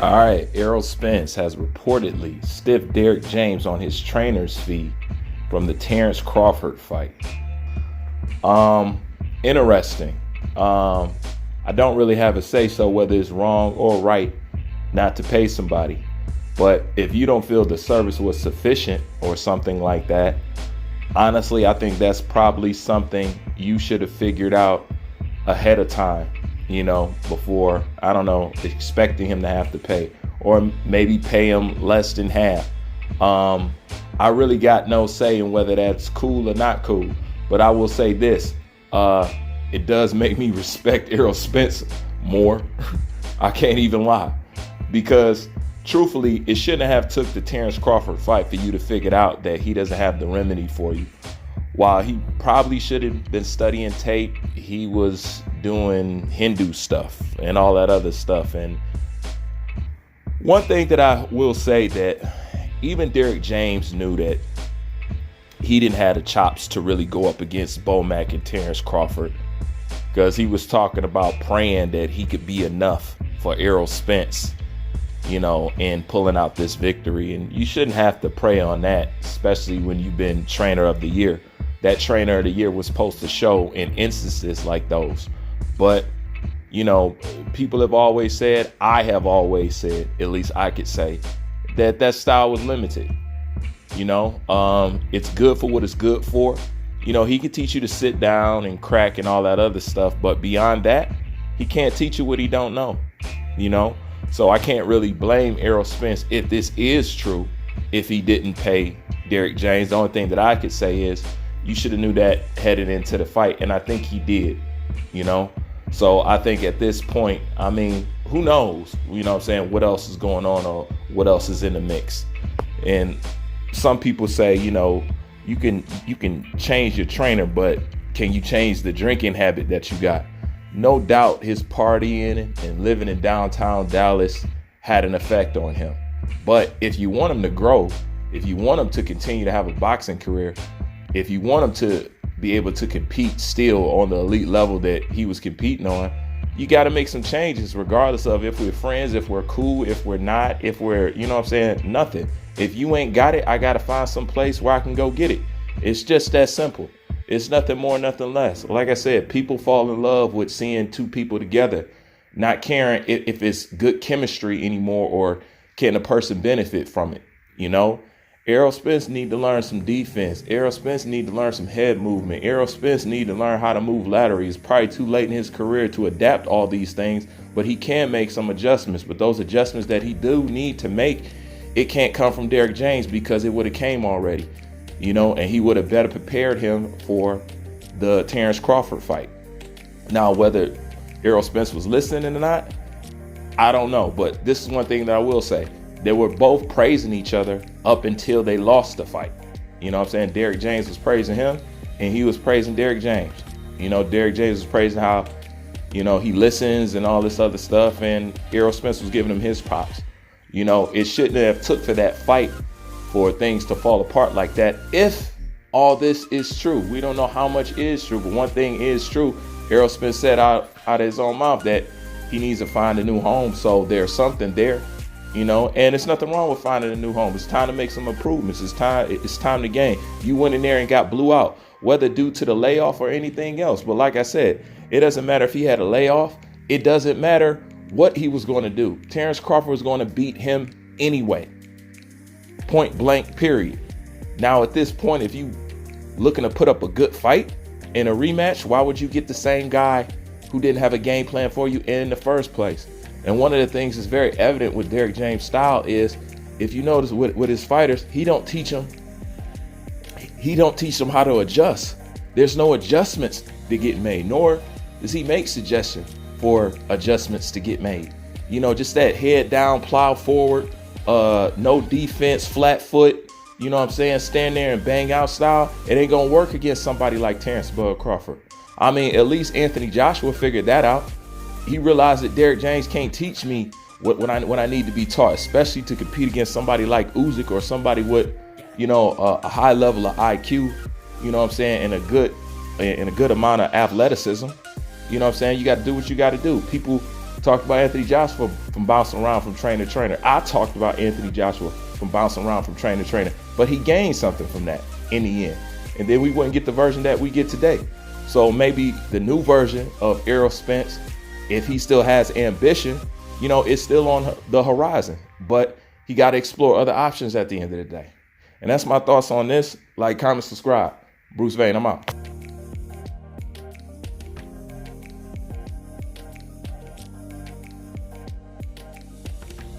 All right, Errol Spence has reportedly stiffed Derrick James on his trainer's fee from the Terrence Crawford fight. Interesting. I don't really have a say-so whether it's wrong or right not to pay somebody. But if you don't feel the service was sufficient or something like that, honestly, I think that's probably something you should have figured out ahead of time, before, I don't know, expecting him to have to pay, or maybe pay him less than half. I really got no say in whether that's cool or not cool, but I will say this, it does make me respect Errol Spence more. I can't even lie, because truthfully, it shouldn't have took the Terrence Crawford fight for you to figure out that he doesn't have the remedy for you. While he probably should have been studying tape, he was doing Hindu stuff and all that other stuff. And one thing that I will say, that even Derrick James knew that he didn't have the chops to really go up against Bomac and Terrence Crawford, because he was talking about praying that he could be enough for Errol Spence, in pulling out this victory. And you shouldn't have to pray on that, especially when you've been trainer of the year. That trainer of the year was supposed to show in instances like those. But, people have always said, I have always said, at least I could say, that style was limited. It's good for what it's good for. He could teach you to sit down and crack and all that other stuff. But beyond that, he can't teach you what he don't know, So I can't really blame Errol Spence if this is true, if he didn't pay Derrick James. The only thing that I could say is you should have knew that headed into the fight. And I think he did, So I think at this point, who knows, what else is going on or what else is in the mix. And some people say, you can change your trainer, but can you change the drinking habit that you got? No doubt his partying and living in downtown Dallas had an effect on him. But if you want him to grow, if you want him to continue to have a boxing career, if you want him to be able to compete still on the elite level that he was competing on, you got to make some changes, regardless of if we're friends, if we're cool, if we're not, if we're, nothing. If you ain't got it, I got to find some place where I can go get it. It's just that simple. It's nothing more, nothing less. Like I said, people fall in love with seeing two people together, not caring if it's good chemistry anymore or can a person benefit from it. Errol Spence need to learn some defense. Errol Spence need to learn some head movement. Errol Spence need to learn how to move laterally. It's probably too late in his career to adapt all these things, but he can make some adjustments. But those adjustments that he do need to make, it can't come from Derrick James, because it would have came already, and he would have better prepared him for the Terrence Crawford fight. Now, whether Errol Spence was listening or not, I don't know. But this is one thing that I will say. They were both praising each other up until they lost the fight. Derrick James was praising him and he was praising Derrick James. Derrick James was praising how, he listens and all this other stuff. And Errol Spence was giving him his props. It shouldn't have took for that fight for things to fall apart like that. If all this is true, we don't know how much is true, but one thing is true. Errol Spence said out of his own mouth that he needs to find a new home. So there's something there. And it's nothing wrong with finding a new home. It's time to make some improvements. It's time to gain. You went in there and got blew out, whether due to the layoff or anything else. But like I said, it doesn't matter if he had a layoff. It doesn't matter what he was going to do. Terrence Crawford was going to beat him anyway. Point blank, period. Now, at this point, if you looking to put up a good fight in a rematch, why would you get the same guy who didn't have a game plan for you in the first place? And one of the things that's very evident with Derrick James' style is, if you notice with his fighters, he don't teach them how to adjust. There's no adjustments to get made, nor does he make suggestions for adjustments to get made. Just that head down, plow forward, no defense, flat foot, stand there and bang out style. It ain't gonna work against somebody like Terrence Bud Crawford. At least Anthony Joshua figured that out. He realized that Derrick James can't teach me what I need to be taught, especially to compete against somebody like Usyk or somebody with, a high level of IQ, and a good amount of athleticism. You got to do what you got to do. People talked about Anthony Joshua from bouncing around from trainer to trainer. I talked about Anthony Joshua from bouncing around from trainer to trainer, but he gained something from that in the end. And then we wouldn't get the version that we get today. So maybe the new version of Errol Spence, if he still has ambition, you know, it's still on the horizon, but he got to explore other options at the end of the day. And that's my thoughts on this. Like, comment, subscribe. Bruce Vane, I'm out.